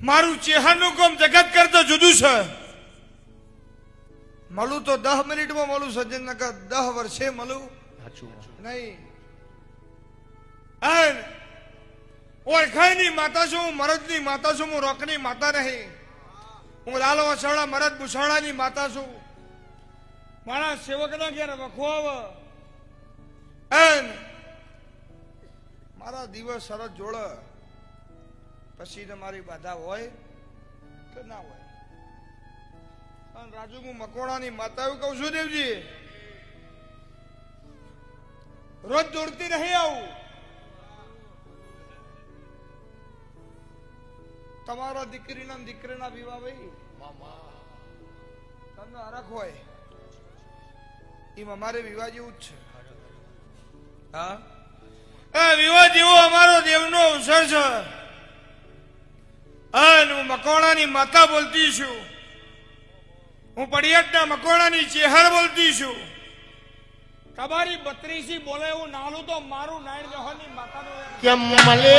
મારું ચેહરનું કામ જગત કરતો જુદું છે. મળું તો 10 મિનિટમાં મળું સજ્જન, નકર 10 વર્ષે મળું નહીં. ઓળખાયની માતા છું હું, મરદની માતા છું હું, રોકની માતા નહીં. હું લાલો વસાડા મરદ ભૂસાડાની માતા છું. મારા સેવકના ઘેર વખો આવે, મારા દિવસ સરસ જોડે, પછી મારી બાધા હોય કે ના હોય. અને રાજુ હું મકોડાની માતા એવું કહું છું દેવજી, રોજ દોડતી નહીં આવું. તમારા દીકરીના દીકરીના વિવાહ ભાઈ તમને હરખ હોય એમ અમારે વિવાહ જેવું જ છે. હા, વિવાહ જેવો અમારો દેવનો અવસર છે. અને હું મકોડાની માતા બોલતી છું, હું પડિયાદના મકોડાની ચેહર બોલતી છું. તમારી 32 બોલે એવું નાલું તો મારું નાયણ જહોની માતાનું કેમ મળે.